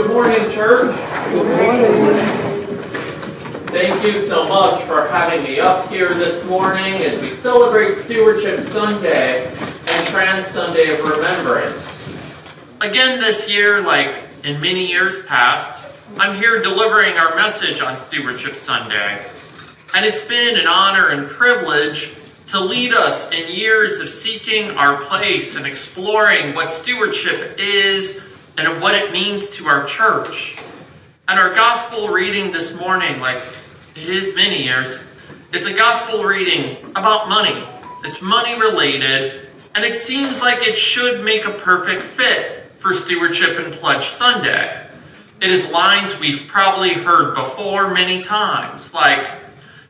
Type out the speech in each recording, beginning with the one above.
Good morning, church. Good morning. Thank you so much for having me up here this morning as we celebrate Stewardship Sunday and Trans Sunday of Remembrance. Again this year, like in many years past, I'm here delivering our message on Stewardship Sunday. And it's been an honor and privilege to lead us in years of seeking our place and exploring what stewardship is and what it means to our church. And our gospel reading this morning, like it is many years, it's a gospel reading about money. It's money related, and it seems like it should make a perfect fit for Stewardship and Pledge Sunday. It is lines we've probably heard before many times, like,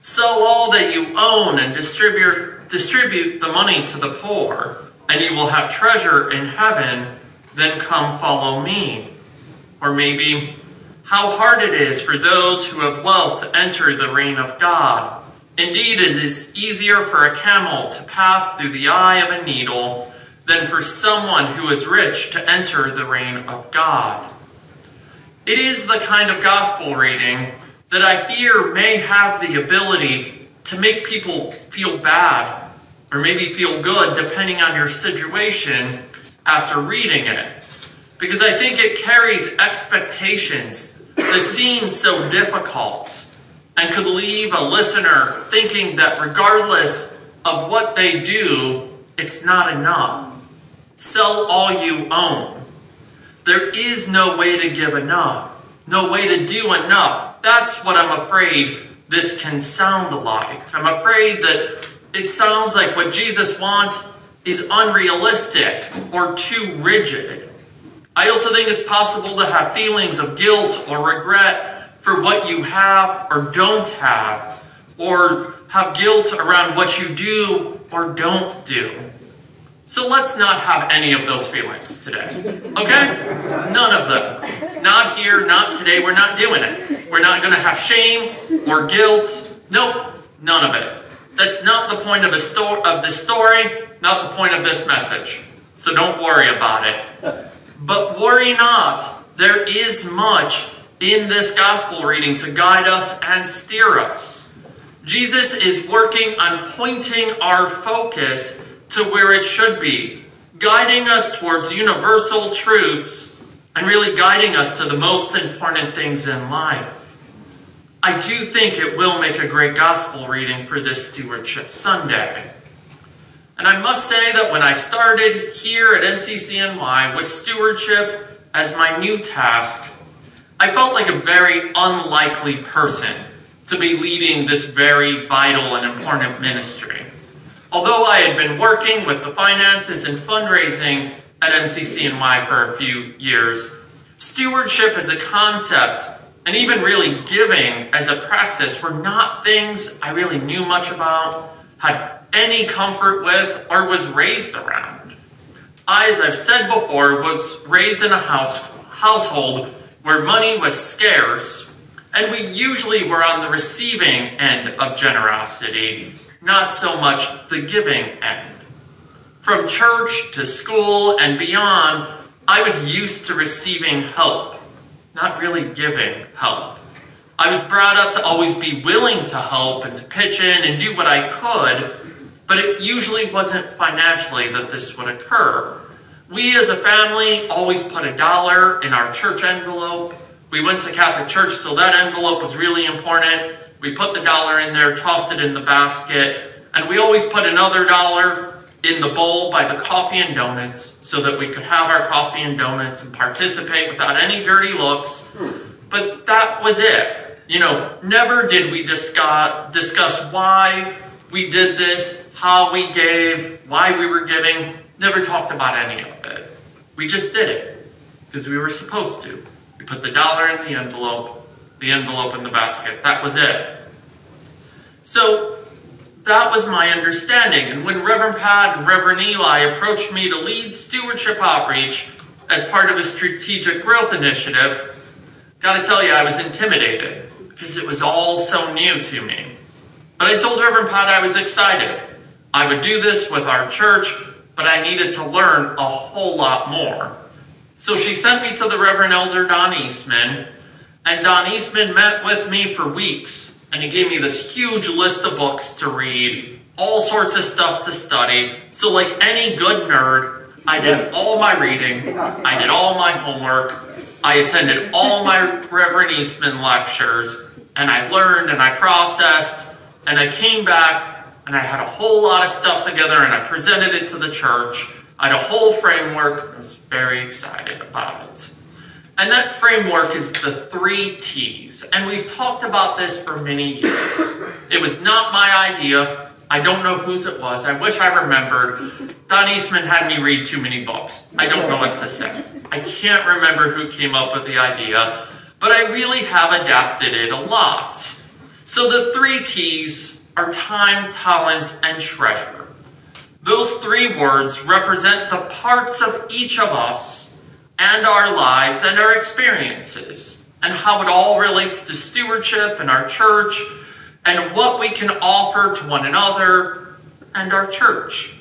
sell all that you own and distribute the money to the poor, and you will have treasure in heaven, then come follow me. Or maybe, how hard it is for those who have wealth to enter the reign of God. Indeed, it is easier for a camel to pass through the eye of a needle than for someone who is rich to enter the reign of God. It is the kind of gospel reading that I fear may have the ability to make people feel bad or maybe feel good depending on your situation after reading it. Because I think it carries expectations that seem so difficult and could leave a listener thinking that regardless of what they do, it's not enough. Sell all you own. There is no way to give enough, no way to do enough. That's what I'm afraid this can sound like. I'm afraid that it sounds like what Jesus wants is unrealistic or too rigid. I also think it's possible to have feelings of guilt or regret for what you have or don't have, or have guilt around what you do or don't do. So let's not have any of those feelings today, okay? None of them. Not here, not today, we're not doing it. We're not going to have shame or guilt. Nope, none of it. That's not the point of this story, not the point of this message. So don't worry about it. But worry not, there is much in this gospel reading to guide us and steer us. Jesus is working on pointing our focus to where it should be, guiding us towards universal truths and really guiding us to the most important things in life. I do think it will make a great gospel reading for this Stewardship Sunday. And I must say that when I started here at MCCNY with stewardship as my new task, I felt like a very unlikely person to be leading this very vital and important ministry. Although I had been working with the finances and fundraising at MCCNY for a few years, stewardship as a concept and even really giving as a practice were not things I really knew much about, had any comfort with, or was raised around. I, as I've said before, was raised in a household where money was scarce, and we usually were on the receiving end of generosity, not so much the giving end. From church to school and beyond, I was used to receiving help, not really giving help. I was brought up to always be willing to help and to pitch in and do what I could, but it usually wasn't financially that this would occur. We as a family always put $1 in our church envelope. We went to Catholic church, so that envelope was really important. We put the $1 in there, tossed it in the basket, and we always put another $1 in the bowl by the coffee and donuts so that we could have our coffee and donuts and participate without any dirty looks. But that was it. Never did we discuss why we did this, how we gave, why we were giving. Never talked about any of it. We just did it because we were supposed to. We put the $1 in the envelope in the basket. That was it. So that was my understanding. And when Reverend Pat and Reverend Eli approached me to lead stewardship outreach as part of a strategic growth initiative, gotta tell you, I was intimidated because it was all so new to me. But I told Reverend Pat I was excited. I would do this with our church, but I needed to learn a whole lot more. So she sent me to the Reverend Elder Don Eastman, and Don Eastman met with me for weeks, and he gave me this huge list of books to read, all sorts of stuff to study. So like any good nerd, I did all my reading, I did all my homework, I attended all my Reverend Eastman lectures, and I learned and I processed, and I came back and I had a whole lot of stuff together and I presented it to the church. I had a whole framework. I was very excited about it. And that framework is the 3 T's. And we've talked about this for many years. It was not my idea. I don't know whose it was. I wish I remembered. Don Eastman had me read too many books. I don't know what to say. I can't remember who came up with the idea, but I really have adapted it a lot. So the 3 T's are time, talent, and treasure. Those 3 words represent the parts of each of us and our lives and our experiences, and how it all relates to stewardship and our church, and what we can offer to one another and our church.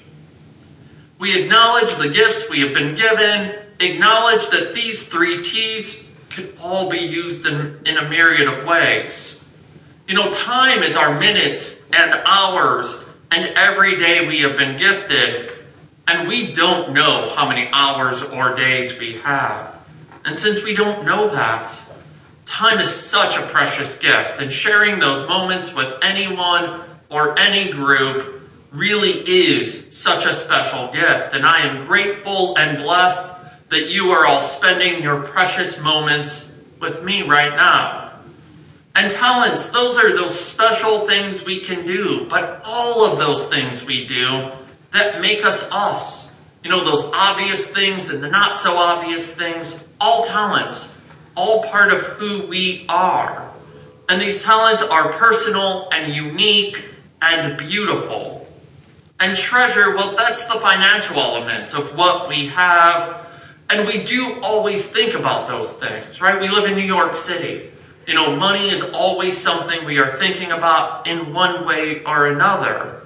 We acknowledge the gifts we have been given, acknowledge that these 3 T's can all be used in a myriad of ways. You know, time is our minutes and hours, and every day we have been gifted, and we don't know how many hours or days we have. And since we don't know that, time is such a precious gift, and sharing those moments with anyone or any group really is such a special gift. And I am grateful and blessed that you are all spending your precious moments with me right now. And talents, those are those special things we can do, but all of those things we do that make us us. You know, those obvious things and the not so obvious things, all talents, all part of who we are. And these talents are personal and unique and beautiful. And treasure, well, that's the financial element of what we have. And we do always think about those things, right? We live in New York City. You know, money is always something we are thinking about in one way or another.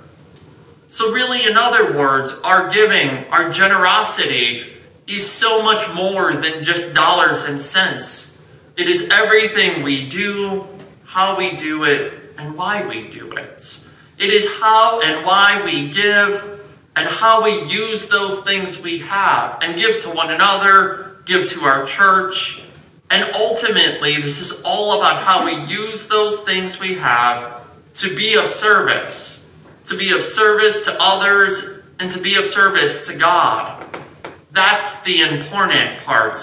So really, in other words, our giving, our generosity is so much more than just dollars and cents. It is everything we do, how we do it, and why we do it. It is how and why we give, and how we use those things we have, and give to one another, give to our church. And ultimately, this is all about how we use those things we have to be of service. To be of service to others, and to be of service to God. That's the important part.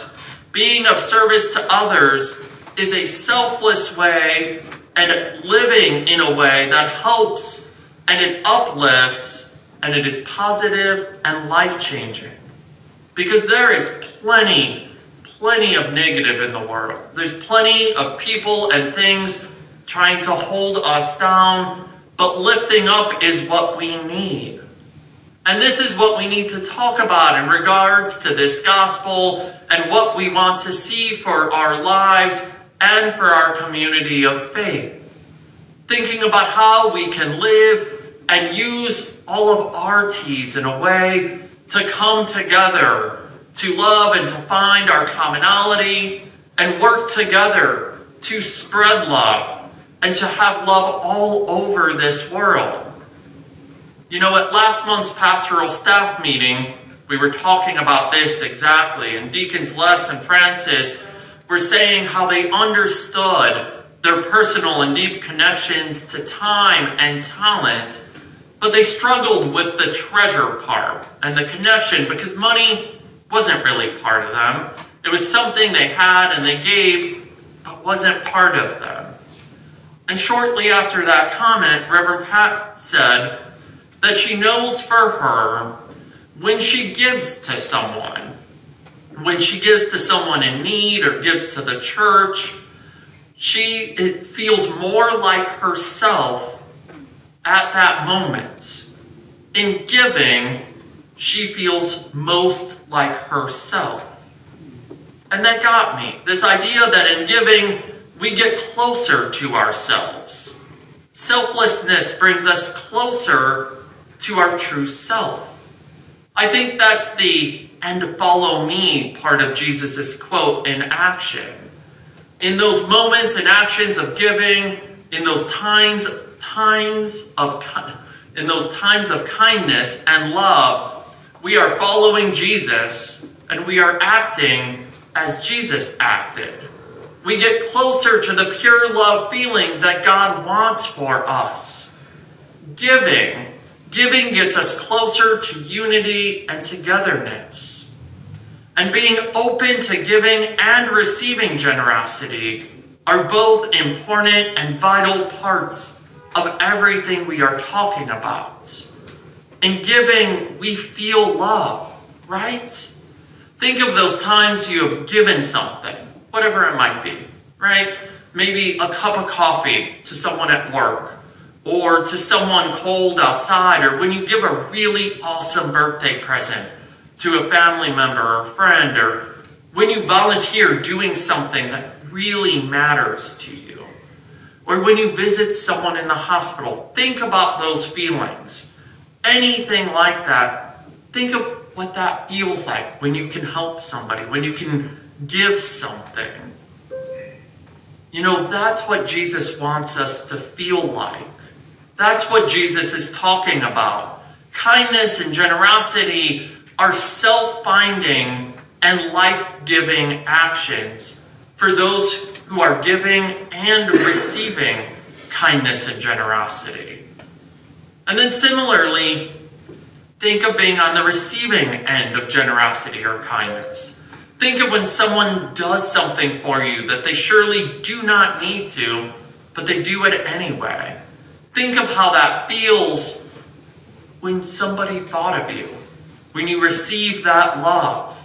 Being of service to others is a selfless way, and living in a way that helps, and it uplifts, and it is positive and life-changing. Because there is plenty of negative in the world. There's plenty of people and things trying to hold us down, but lifting up is what we need. And this is what we need to talk about in regards to this gospel and what we want to see for our lives and for our community of faith. Thinking about how we can live and use all of our T's in a way to come together, to love and to find our commonality, and work together to spread love and to have love all over this world. You know, at last month's pastoral staff meeting, we were talking about this exactly, and Deacons Les and Francis were saying how they understood their personal and deep connections to time and talent, but they struggled with the treasure part and the connection because money wasn't really part of them. It was something they had and they gave, but wasn't part of them. And shortly after that comment, Reverend Pat said that she knows for her, when she gives to someone, when she gives to someone in need or gives to the church, it feels more like herself at that moment. In giving, she feels most like herself. And that got me. This idea that in giving, we get closer to ourselves. Selflessness brings us closer to our true self. I think that's the and follow me part of Jesus' quote in action. In those moments and actions of giving, in those times of kindness and love, we are following Jesus and we are acting as Jesus acted. We get closer to the pure love feeling that God wants for us. Giving gets us closer to unity and togetherness. And being open to giving and receiving generosity are both important and vital parts of everything we are talking about. In giving, we feel love, right? Think of those times you have given something, whatever it might be, right? Maybe a cup of coffee to someone at work, or to someone cold outside, or when you give a really awesome birthday present to a family member or friend, or when you volunteer doing something that really matters to you, or when you visit someone in the hospital. Think about those feelings. Anything like that, think of what that feels like when you can help somebody, when you can give something. You know, that's what Jesus wants us to feel like. That's what Jesus is talking about. Kindness and generosity are self-finding and life-giving actions for those who are giving and receiving kindness and generosity. And then similarly, think of being on the receiving end of generosity or kindness. Think of when someone does something for you that they surely do not need to, but they do it anyway. Think of how that feels when somebody thought of you, when you receive that love.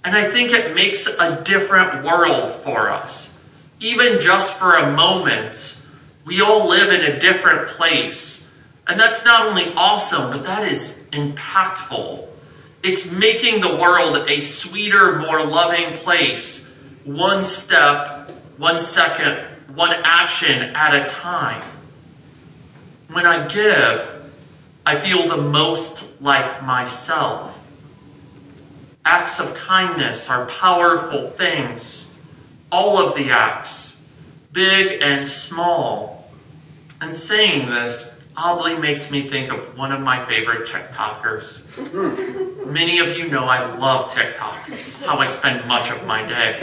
And I think it makes a different world for us. Even just for a moment, we all live in a different place. And that's not only awesome, but that is impactful. It's making the world a sweeter, more loving place, one step, 1 second, one action at a time. When I give, I feel the most like myself. Acts of kindness are powerful things. All of the acts, big and small. And saying this oddly makes me think of one of my favorite TikTokers. Many of you know I love TikTok. It's how I spend much of my day.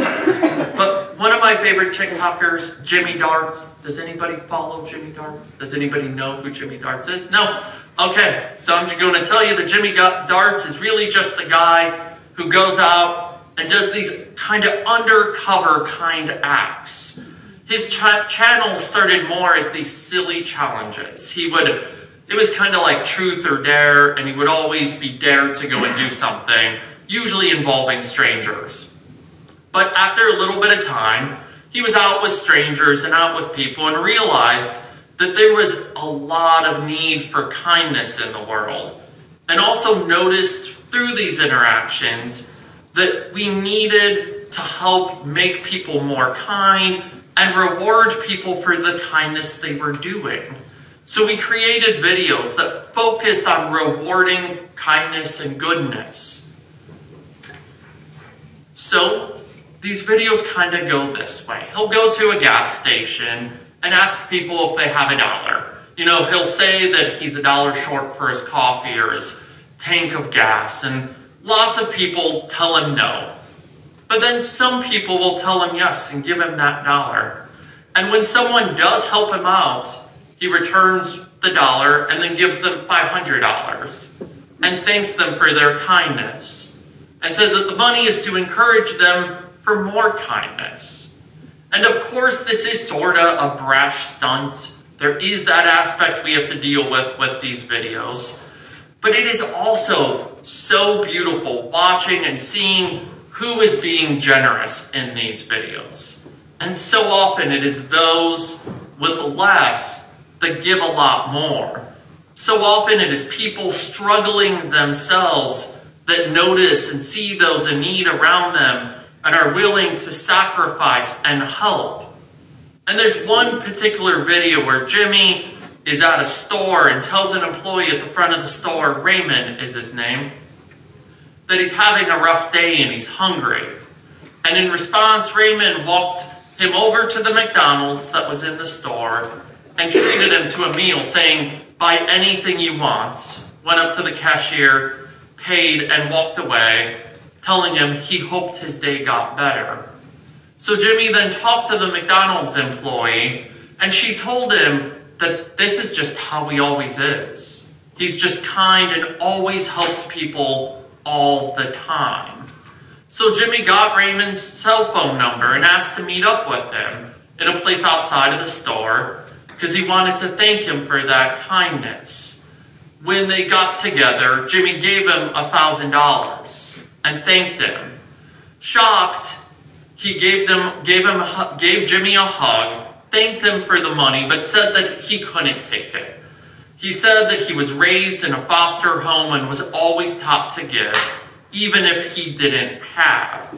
But one of my favorite TikTokers, Jimmy Darts. Does anybody follow Jimmy Darts? Does anybody know who Jimmy Darts is? No? Okay, so I'm just going to tell you that Jimmy Darts is really just a guy who goes out and does these kind of undercover kind of acts. His channel started more as these silly challenges. It was kind of like truth or dare, and he would always be dared to go and do something, usually involving strangers. But after a little bit of time, he was out with strangers and out with people and realized that there was a lot of need for kindness in the world. And also noticed through these interactions that we needed to help make people more kind and reward people for the kindness they were doing. So we created videos that focused on rewarding kindness and goodness. So these videos kind of go this way. He'll go to a gas station and ask people if they have $1. You know, he'll say that he's $1 short for his coffee or his tank of gas, and lots of people tell him no. But then some people will tell him yes and give him that $1. And when someone does help him out, he returns the $1 and then gives them $500 and thanks them for their kindness and says that the money is to encourage them for more kindness. And of course, this is sort of a brash stunt. There is that aspect we have to deal with these videos. But it is also so beautiful watching and seeing who is being generous in these videos. And so often it is those with less that give a lot more. So often it is people struggling themselves that notice and see those in need around them and are willing to sacrifice and help. And there's one particular video where Jimmy is at a store and tells an employee at the front of the store, Raymond is his name, that he's having a rough day and he's hungry. And in response, Raymond walked him over to the McDonald's that was in the store and treated him to a meal, saying, "Buy anything you want," went up to the cashier, paid, and walked away, telling him he hoped his day got better. So Jimmy then talked to the McDonald's employee, and she told him that this is just how he always is. He's just kind and always helped people all the time. So Jimmy got Raymond's cell phone number and asked to meet up with him in a place outside of the store because he wanted to thank him for that kindness. When they got together, Jimmy gave him $1,000 and thanked him. Shocked, he gave Jimmy a hug, thanked him for the money, but said that he couldn't take it. He said that he was raised in a foster home and was always taught to give, even if he didn't have.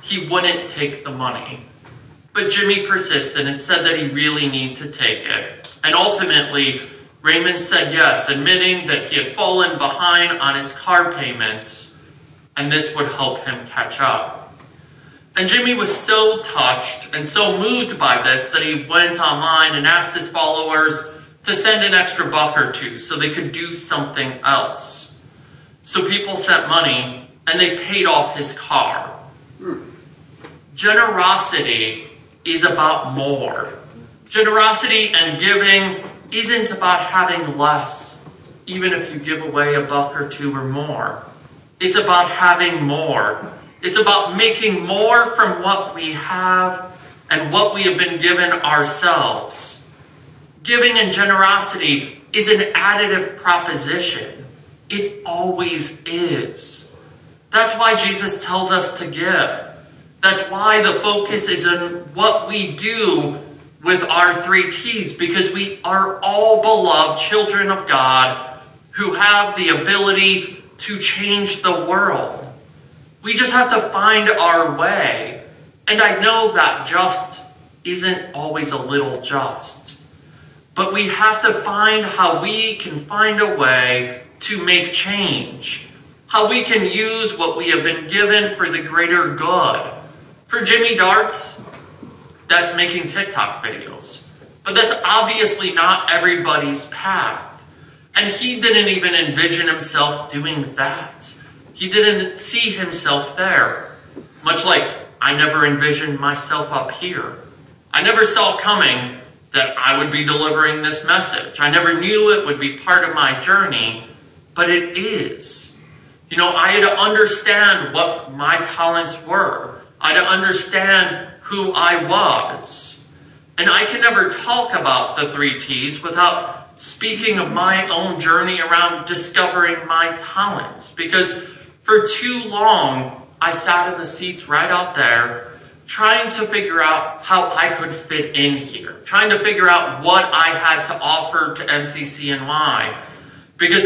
He wouldn't take the money. But Jimmy persisted and said that he really needed to take it. And ultimately, Raymond said yes, admitting that he had fallen behind on his car payments, and this would help him catch up. And Jimmy was so touched and so moved by this that he went online and asked his followers to send an extra buck or two so they could do something else. So people sent money and they paid off his car. Generosity is about more. Generosity and giving isn't about having less, even if you give away a buck or two or more. It's about having more. It's about making more from what we have and what we have been given ourselves. Giving and generosity is an additive proposition. It always is. That's why Jesus tells us to give. That's why the focus is on what we do with our 3 T's, because we are all beloved children of God who have the ability to change the world. We just have to find our way. And I know that just isn't always a little just. But we have to find how we can find a way to make change. How we can use what we have been given for the greater good. For Jimmy Darts, that's making TikTok videos. But that's obviously not everybody's path. And he didn't even envision himself doing that. He didn't see himself there. Much like I never envisioned myself up here. I never saw coming that I would be delivering this message. I never knew it would be part of my journey, but it is. You know, I had to understand what my talents were. I had to understand who I was. And I can never talk about the 3 T's without speaking of my own journey around discovering my talents. Because for too long, I sat in the seats right out there trying to figure out how I could fit in here. Trying to figure out what I had to offer to MCCNY. Because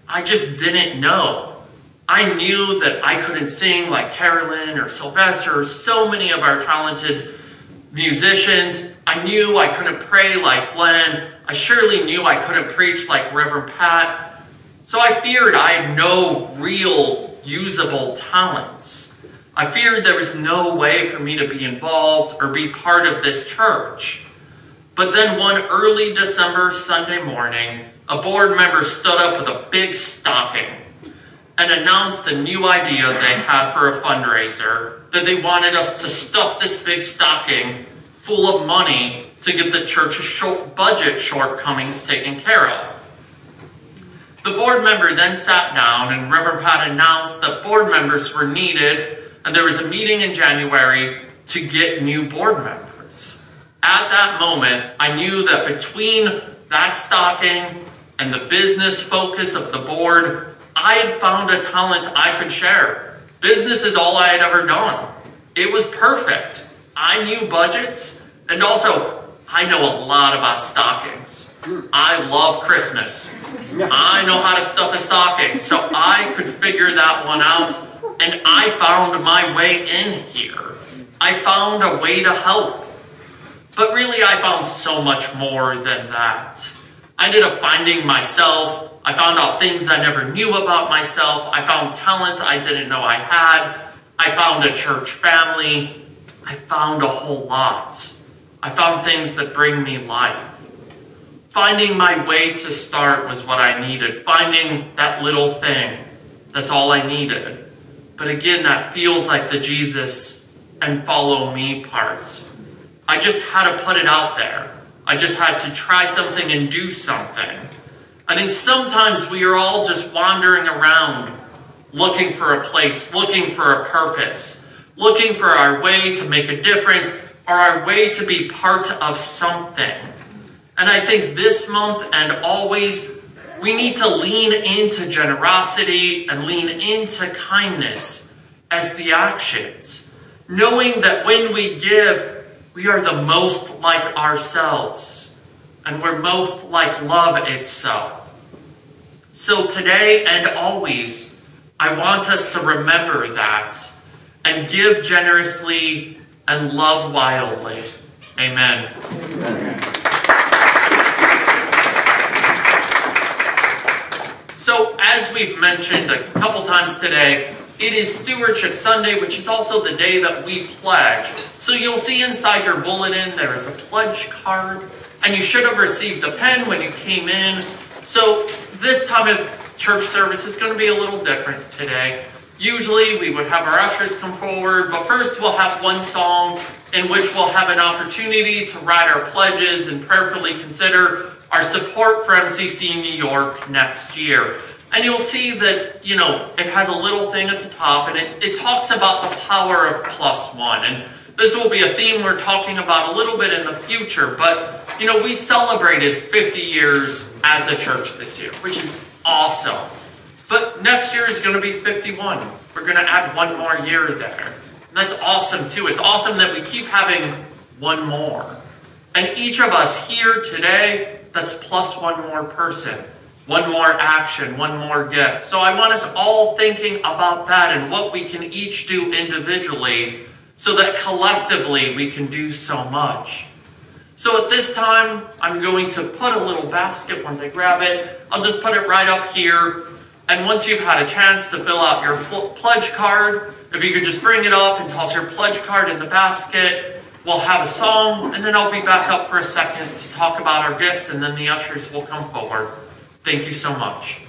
I just didn't know. I knew that I couldn't sing like Carolyn or Sylvester or so many of our talented musicians. I knew I couldn't pray like Glenn. I surely knew I couldn't preach like Reverend Pat. So I feared I had no real usable talents. I feared there was no way for me to be involved or be part of this church. But then one early December Sunday morning, a board member stood up with a big stocking and announced a new idea they had for a fundraiser, that they wanted us to stuff this big stocking full of money to get the church's budget shortcomings taken care of. The board member then sat down and Reverend Pat announced that board members were needed and there was a meeting in January to get new board members. At that moment, I knew that between that stocking and the business focus of the board, I had found a talent I could share. Business is all I had ever done. It was perfect. I knew budgets, and also I know a lot about stockings. I love Christmas. I know how to stuff a stocking, so I could figure that one out, and I found my way in here. I found a way to help. But really, I found so much more than that. I ended up finding myself. I found out things I never knew about myself. I found talents I didn't know I had. I found a church family. I found a whole lot. I found things that bring me life. Finding my way to start was what I needed. Finding that little thing, that's all I needed. But again, that feels like the Jesus and follow me parts. I just had to put it out there. I just had to try something and do something. I think sometimes we are all just wandering around looking for a place, looking for a purpose, looking for our way to make a difference or our way to be part of something. And I think this month and always, we need to lean into generosity and lean into kindness as the actions, knowing that when we give, we are the most like ourselves, and we're most like love itself. So today and always, I want us to remember that and give generously and love wildly. Amen. So as we've mentioned a couple times today, it is Stewardship Sunday, which is also the day that we pledge. So you'll see inside your bulletin there is a pledge card, and you should have received a pen when you came in. So this time of church service is going to be a little different today. Usually we would have our ushers come forward, but first we'll have one song in which we'll have an opportunity to write our pledges and prayerfully consider our support for MCC New York next year. And you'll see that, it has a little thing at the top, and it talks about the power of +1. And this will be a theme we're talking about a little bit in the future, but, we celebrated 50 years as a church this year, which is awesome. But next year is going to be 51. We're going to add one more year there. And that's awesome, too. It's awesome that we keep having one more. And each of us here today, that's +1 more person. One more action, one more gift. So I want us all thinking about that and what we can each do individually so that collectively we can do so much. So at this time, I'm going to put a little basket. Once I grab it, I'll just put it right up here. And once you've had a chance to fill out your pledge card, if you could just bring it up and toss your pledge card in the basket, we'll have a song, and then I'll be back up for a second to talk about our gifts, and then the ushers will come forward. Thank you so much.